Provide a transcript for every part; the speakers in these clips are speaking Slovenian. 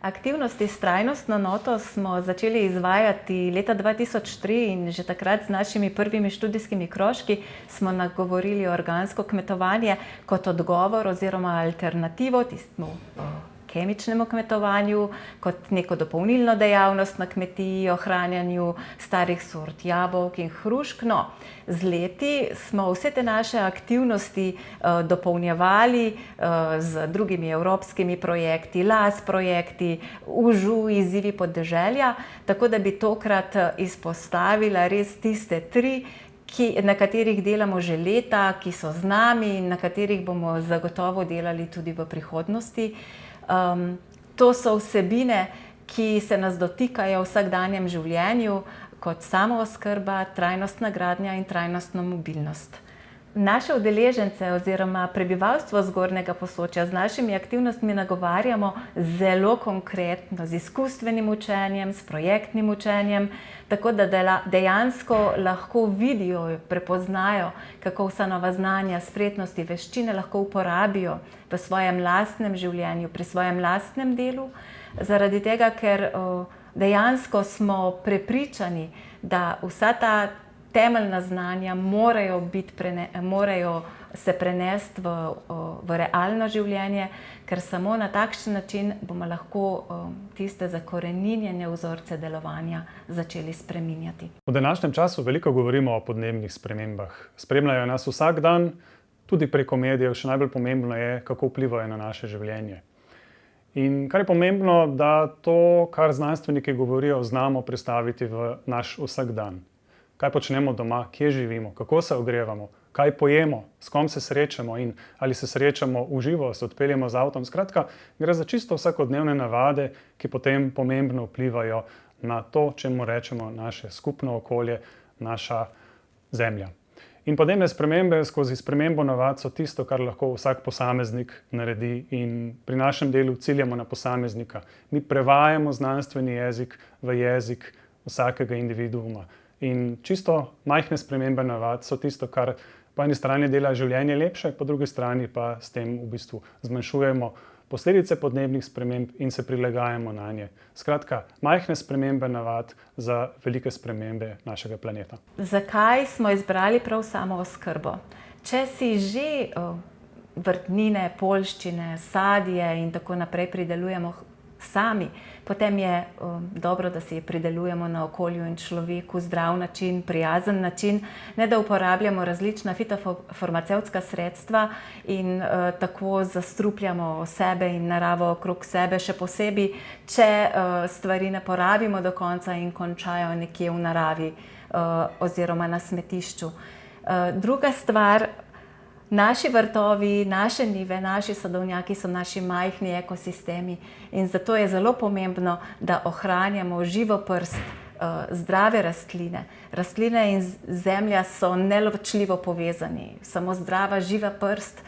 Aktivnosti s trajnostno noto smo začeli izvajati leta 2003 in že takrat z našimi prvimi študijskimi krožki smo nagovorili organsko kmetovanje kot odgovor oziroma alternativo tistemu kemičnemu kmetovanju, kot neko dopolnilno dejavnost na kmetiji, ohranjanju starih sort jabolk in hrušk. No, z leti smo vse te naše aktivnosti dopolnjevali z drugimi evropskimi projekti, LAS projekti, UŽU, izzivi podeželja, tako da bi tokrat izpostavila res tiste tri, na katerih delamo že leta, ki so z nami in na katerih bomo zagotovo delali tudi v prihodnosti. To so vsebine, ki se nas dotikajo v vsakdanjem življenju, kot samooskrba, trajnostna gradnja in trajnostna mobilnost. Naše udeležence oziroma prebivalstvo Zgornjega Posočja z našimi aktivnostmi nagovarjamo zelo konkretno, z izkustvenim učenjem, s projektnim učenjem, tako da dejansko lahko vidijo, prepoznajo, kako vsa nova znanja, spretnosti, veščine lahko uporabijo v svojem lastnem življenju, pri svojem lastnem delu, zaradi tega, ker dejansko smo prepričani, da vsa ta temeljna znanja morajo se prenesti v realno življenje, ker samo na takšen način bomo lahko tiste zakoreninjene vzorce delovanja začeli spreminjati. V današnjem času veliko govorimo o podnebnih spremembah. Spremljajo nas vsak dan, tudi preko medijev. Še najbolj pomembno je, kako vplivajo na naše življenje. In kar je pomembno, da to, kar znanstveniki govorijo, znamo prestaviti v naš vsakdan. Kaj počnemo doma, kje živimo, kako se ogrevamo, kaj pojemo, s kom se srečamo in ali se srečamo v živo, se odpeljemo z avtom. Skratka, gre za čisto vsakodnevne navade, ki potem pomembno vplivajo na to, čemu rečemo naše skupno okolje, naša zemlja. In podnebne spremembe skozi spremembo navad so tisto, kar lahko vsak posameznik naredi, in pri našem delu ciljamo na posameznika. Mi prevajamo znanstveni jezik v jezik vsakega individuuma. In čisto majhne spremembe navad so tisto, kar po eni strani dela življenje lepše, po drugi strani pa s tem v bistvu zmanjšujemo posledice podnebnih sprememb in se prilagajamo nanje. Skratka, majhne spremembe navad za velike spremembe našega planeta. Zakaj smo izbrali prav samooskrbo? Če si že vrtnine, poljščine, sadje in tako naprej pridelujemo sami, potem je dobro, da si pridelujemo na okolju in človeku zdrav način, prijazen način, ne da uporabljamo različna fitofarmacevtska sredstva in tako zastrupljamo sebe in naravo okrog sebe, še posebej, če stvari ne porabimo do konca in končajo nekje v naravi oziroma na smetišču. Druga stvar, naši vrtovi, naše njive, naši sadovnjaki so naši majhni ekosistemi in zato je zelo pomembno, da ohranjamo živo prst, zdrave rastline. Rastline in zemlja so neločljivo povezani. Samo zdrava, živa prst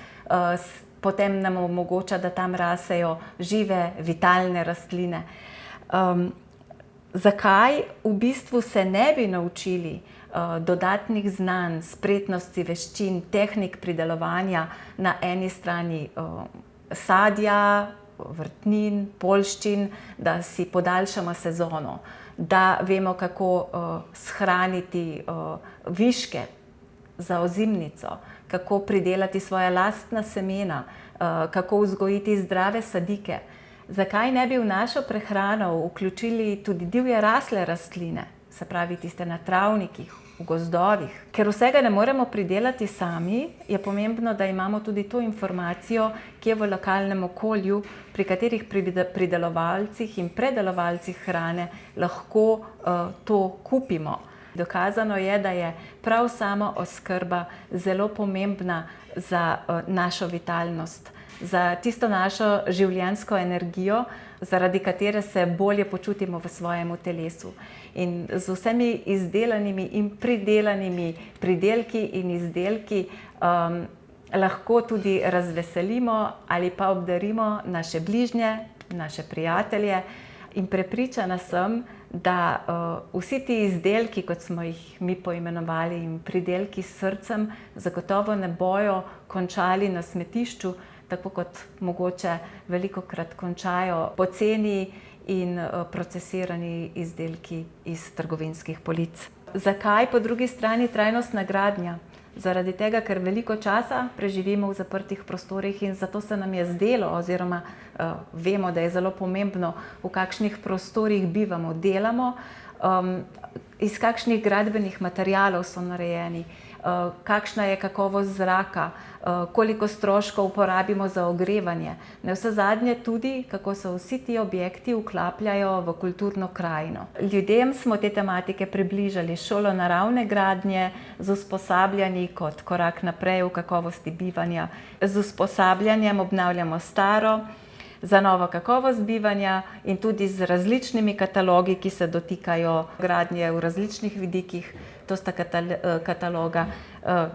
potem nam omogoča, da tam rasejo žive, vitalne rastline. Zakaj v bistvu se ne bi naučili dodatnih znanj, spretnosti, veščin, tehnik pridelovanja na eni strani sadja, vrtnin, poljščin, da si podaljšamo sezono, da vemo, kako shraniti viške za ozimnico, kako pridelati svoja lastna semena, kako vzgojiti zdrave sadike. Zakaj ne bi v našo prehrano vključili tudi divje rasle rastline, se pravi tiste na travnikih, v gozdovih? Ker vsega ne moremo pridelati sami, je pomembno, da imamo tudi to informacijo, ki je v lokalnem okolju, pri katerih pridelovalcih in predelovalcih hrane lahko to kupimo. Dokazano je, da je prav samooskrba zelo pomembna za našo vitalnost, za tisto našo življenjsko energijo, zaradi katere se bolje počutimo v svojem telesu. In z vsemi izdelanimi in pridelanimi pridelki in izdelki lahko tudi razveselimo ali pa obdarimo naše bližnje, naše prijatelje. In prepričana sem, da vsi ti izdelki, kot smo jih mi poimenovali, in pridelki s srcem, zagotovo ne bojo končali na smetišču, tako kot mogoče velikokrat končajo poceni in procesirani izdelki iz trgovinskih polic. Zakaj po drugi strani trajnostna gradnja? Zaradi tega, ker veliko časa preživimo v zaprtih prostorih in zato se nam je zdelo, oziroma vemo, da je zelo pomembno, v kakšnih prostorih bivamo, delamo, iz kakšnih gradbenih materialov so narejeni, kakšna je kakovost zraka, koliko stroškov porabimo za ogrevanje. Navsezadnje tudi, kako se vsi ti objekti vklapljajo v kulturno krajino. Ljudem smo te tematike približali šolo naravne gradnje z usposabljanji kot korak naprej v kakovosti bivanja. Z usposabljanjem obnavljamo staro za novo kakovost bivanja in tudi z različnimi katalogi, ki se dotikajo gradnje v različnih vidikih. To sta kataloga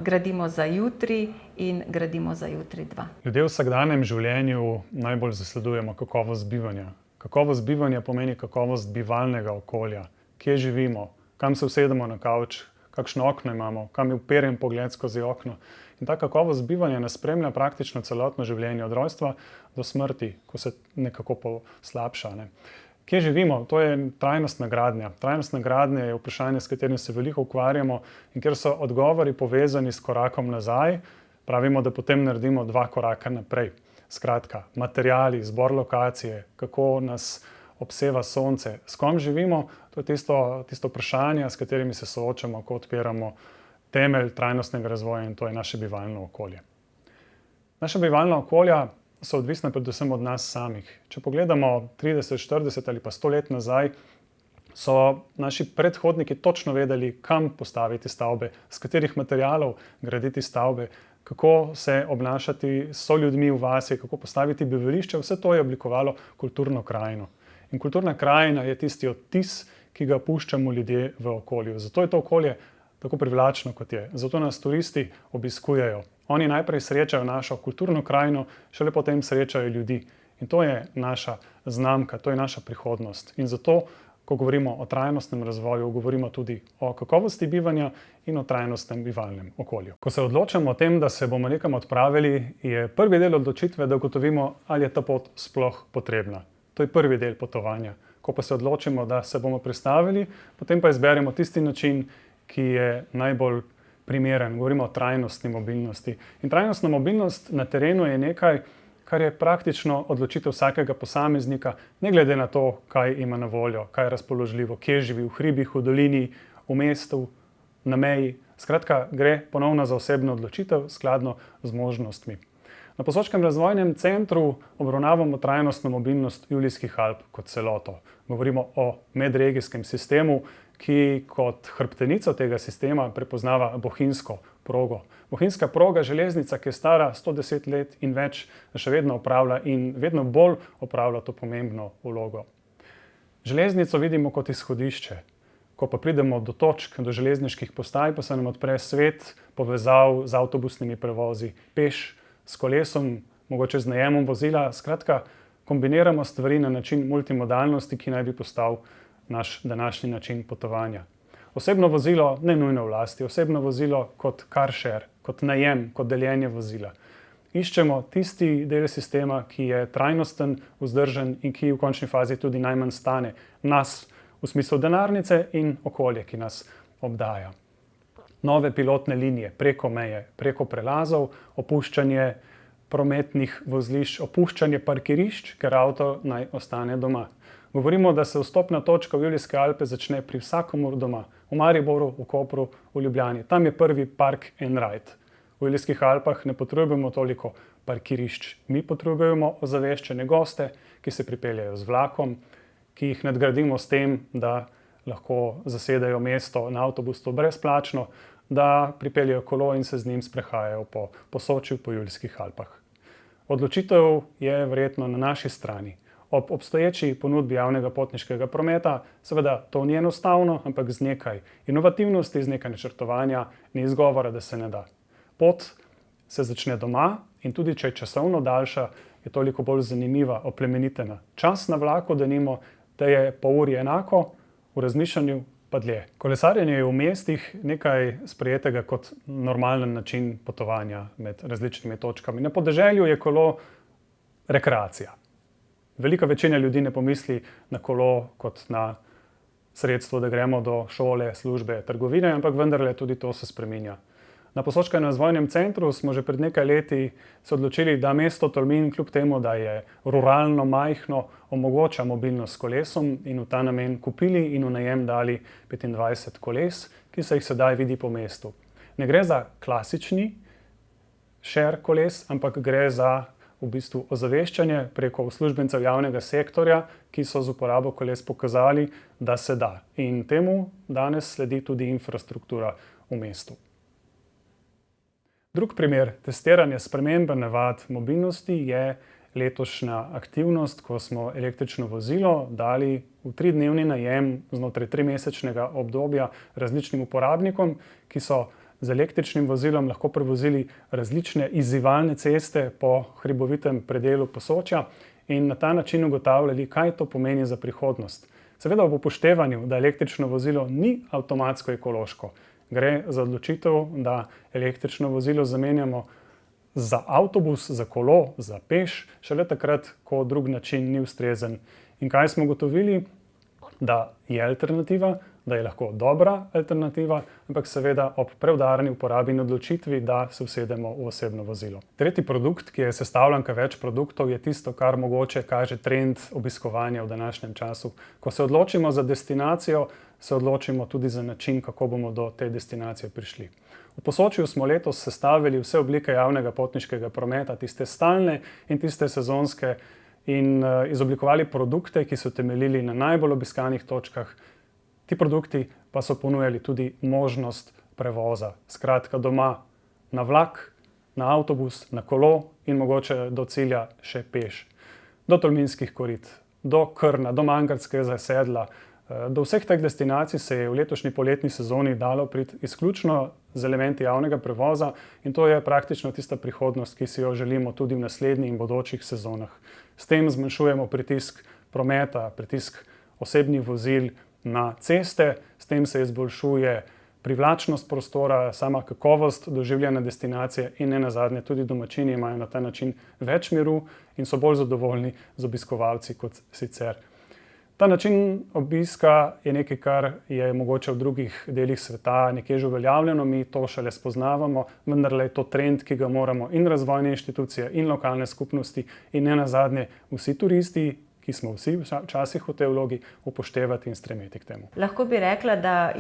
Gradimo za jutri in Gradimo za jutri 2. Ljudje v vsakdanjem življenju najbolj zasledujemo kakovost bivanja. Kakovost bivanja pomeni kakovost bivalnega okolja. Kje živimo, kam se usedemo na kavč, kakšno okno imamo, kam je uperjen pogled skozi okno. In ta kakovost bivanja nas spremlja praktično celotno življenje, od rojstva do smrti, ko se nekako poslabša. Kje živimo? To je trajnostna gradnja. Trajnostna gradnja je vprašanje, s katerim se veliko ukvarjamo in kjer so odgovori povezani s korakom nazaj, pravimo, da potem naredimo 2 koraka naprej. Skratka, materiali, izbor lokacije, kako nas obseva sonce, s kom živimo, to je tisto vprašanje, s katerimi se soočamo, ko odpiramo temelj trajnostnega razvoja, in to je naše bivalno okolje. Naša bivalna okolja so odvisne predvsem od nas samih. Če pogledamo 30, 40 ali pa 100 let nazaj, so naši predhodniki točno vedeli, kam postaviti stavbe, z katerih materialov graditi stavbe, kako se obnašati s soljudmi v vasi, kako postaviti bivališče. Vse to je oblikovalo kulturno krajino. In kulturna krajina je tisti odtis, ki ga puščamo ljudje v okolju. Zato je to okolje tako privlačno, kot je. Zato nas turisti obiskujejo. Oni najprej srečajo našo kulturno krajino, šele potem srečajo ljudi. In to je naša znamka, to je naša prihodnost. In zato, ko govorimo o trajnostnem razvoju, govorimo tudi o kakovosti bivanja in o trajnostnem bivalnem okolju. Ko se odločamo o tem, da se bomo nekam odpravili, je prvi del odločitve, da ugotovimo, ali je ta pot sploh potrebna. To je prvi del potovanja. Ko pa se odločimo, da se bomo prestavili, potem pa izberemo tisti način, ki je najbolj primeren. Govorimo o trajnostni mobilnosti. In trajnostna mobilnost na terenu je nekaj, kar je praktično odločitev vsakega posameznika, ne glede na to, kaj ima na voljo, kaj je razpoložljivo, kje živi, v hribih, v dolini, v mestu, na meji. Skratka, gre ponovno za osebno odločitev, skladno z možnostmi. Na Posočkem razvojnem centru obravnavamo trajnostno mobilnost Julijskih Alp kot celoto. Govorimo o medregijskem sistemu, ki kot hrbtenico tega sistema prepoznava bohinjsko progo. Bohinjska proga, železnica, ki je stara 110 let in več, še vedno opravlja in vedno bolj opravlja to pomembno vlogo. Železnico vidimo kot izhodišče. Ko pa pridemo do točk, do železniških postaj, pa se nam odpre svet povezav z avtobusnimi prevozi, peš, s kolesom, mogoče z najemom vozila. Skratka, kombiniramo stvari na način multimodalnosti, ki naj bi postal naš današnji način potovanja. Osebno vozilo ne nujno v lasti, osebno vozilo kot car share, kot najem, kot deljenje vozila. Iščemo tisti del sistema, ki je trajnosten, vzdržen in ki v končni fazi tudi najmanj stane nas, v smislu denarnice in okolje, ki nas obdaja. Nove pilotne linije preko meje, preko prelazov, opuščanje prometnih vozlišč, opuščanje parkirišč, ker avto naj ostane doma. Govorimo, da se vstopna točka v Julijske Alpe začne pri vsakomur doma. V Mariboru, v Kopru, v Ljubljani. Tam je prvi park and ride. V Julijskih Alpah ne potrebujemo toliko parkirišč. Mi potrebujemo ozaveščene goste, ki se pripeljejo z vlakom, ki jih nadgradimo s tem, da lahko zasedajo mesto na avtobusu brezplačno, da pripeljejo kolo in se z njim sprehajajo po Posočju, po Julijskih Alpah. Odločitev je verjetno na naši strani. Ob obstoječi ponudbi javnega potniškega prometa, seveda to ni enostavno, ampak z nekaj inovativnosti, z nekaj načrtovanja ni izgovora, da se ne da. Pot se začne doma in tudi če je časovno daljša, je toliko bolj zanimiva, oplemenitena. Čas na vlaku, denimo, da je pol uri enako, v razmišljanju pa dlje. Kolesarjenje je v mestih nekaj sprejetega kot normalen način potovanja med različnimi točkami. Na podeželju je kolo rekreacija. Velika večina ljudi ne pomisli na kolo kot na sredstvo, da gremo do šole, službe, trgovine, ampak vendarle tudi to se spreminja. Na Posočkem razvojnem centru smo že pred nekaj leti se odločili, da mesto Tolmin, kljub temu, da je ruralno majhno, omogoča mobilnost s kolesom in v ta namen kupili in v najem dali 25 koles, ki se jih sedaj vidi po mestu. Ne gre za klasični share koles, ampak gre za v bistvu ozaveščanje preko uslužbencev javnega sektorja, ki so z uporabo koles pokazali, da se da. In temu danes sledi tudi infrastruktura v mestu. Drug primer testiranja spremembe navad mobilnosti je letošnja aktivnost, ko smo električno vozilo dali v 3-dnevni najem znotraj 3-mesečnega obdobja različnim uporabnikom, ki so z električnim vozilom lahko prevozili različne izzivalne ceste po hribovitem predelu Posočja in na ta način ugotavljali, kaj to pomeni za prihodnost. Seveda ob upoštevanju, da električno vozilo ni avtomatsko ekološko. Gre za odločitev, da električno vozilo zamenjamo za avtobus, za kolo, za peš, šele takrat, ko drug način ni ustrezen. In kaj smo ugotovili? Da je alternativa, da je lahko dobra alternativa, ampak seveda ob preudarni uporabi in odločitvi, da se usedemo v osebno vozilo. Tretji produkt, ki je sestavljanka več produktov, je tisto, kar mogoče kaže trend obiskovanja v današnjem času. Ko se odločimo za destinacijo, se odločimo tudi za način, kako bomo do te destinacije prišli. V Posočju smo letos sestavili vse oblike javnega potniškega prometa, tiste stalne in tiste sezonske, in izoblikovali produkte, ki so temeljili na najbolj obiskanih točkah. Ti produkti pa so ponujali tudi možnost prevoza. Skratka, doma na vlak, na avtobus, na kolo in mogoče do cilja še peš. Do Tolminskih korit, do Krna, do Mangartskega sedla. Do vseh teh destinacij se je v letošnji poletni sezoni dalo priti izključno z elementi javnega prevoza in to je praktično tista prihodnost, ki si jo želimo tudi v naslednjih in bodočih sezonah. S tem zmanjšujemo pritisk prometa, pritisk osebnih vozil na ceste, s tem se izboljšuje privlačnost prostora, sama kakovost doživljanja destinacije in nenazadnje tudi domačini imajo na ta način več miru in so bolj zadovoljni z obiskovalci kot sicer. Ta način obiska je nekaj, kar je mogoče v drugih delih sveta nekje že uveljavljeno, mi to šele spoznavamo, vendarle je to trend, ki ga moramo in razvojne inštitucije in lokalne skupnosti in nenazadnje vsi turisti, ki smo vsi včasih v tej vlogi, upoštevati in stremeti k temu. Lahko bi rekla, da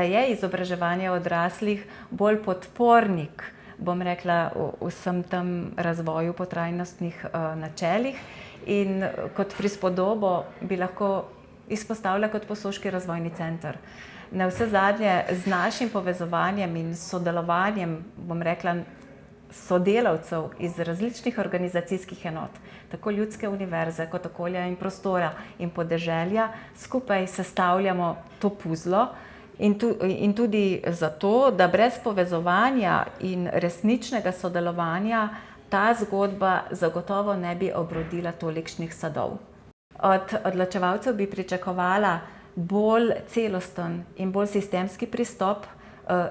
je izobraževanje odraslih bolj podpornik, bom rekla, vsem tem razvoju po trajnostnih načelih. In kot prispodobo bi lahko izpostavila kot Posoški razvojni center. Navsezadnje z našim povezovanjem in sodelovanjem, bom rekla, sodelavcev iz različnih organizacijskih enot, tako Ljudske univerze kot Okolja in prostora in podeželja, skupaj sestavljamo to puzlo in tudi zato, da brez povezovanja in resničnega sodelovanja ta zgodba zagotovo ne bi obrodila tolikšnih sadov. Od odločevalcev bi pričakovala bolj celosten in bolj sistemski pristop,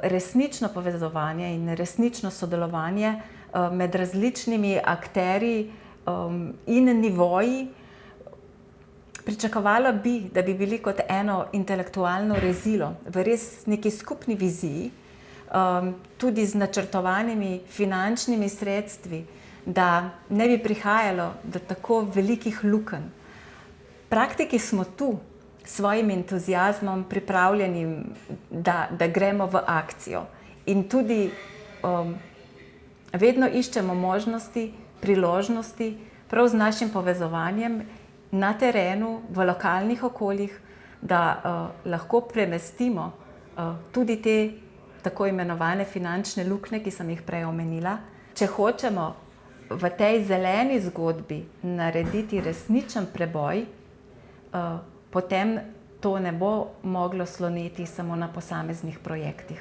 resnično povezovanje in resnično sodelovanje med različnimi akterji in nivoji. Pričakovala bi, da bi bili kot eno intelektualno rezilo v res neki skupni viziji, tudi z načrtovanimi finančnimi sredstvi, da ne bi prihajalo do tako velikih lukenj. Praktiki smo tu s svojim entuziazmom pripravljeni, da gremo v akcijo. In tudi vedno iščemo možnosti, priložnosti, prav z našim povezovanjem na terenu, v lokalnih okoljih, da lahko premestimo tudi te tako imenovane finančne luknje, ki sem jih prej omenila. Če hočemo v tej zeleni zgodbi narediti resničen preboj, potem to ne bo moglo sloneti samo na posameznih projektih.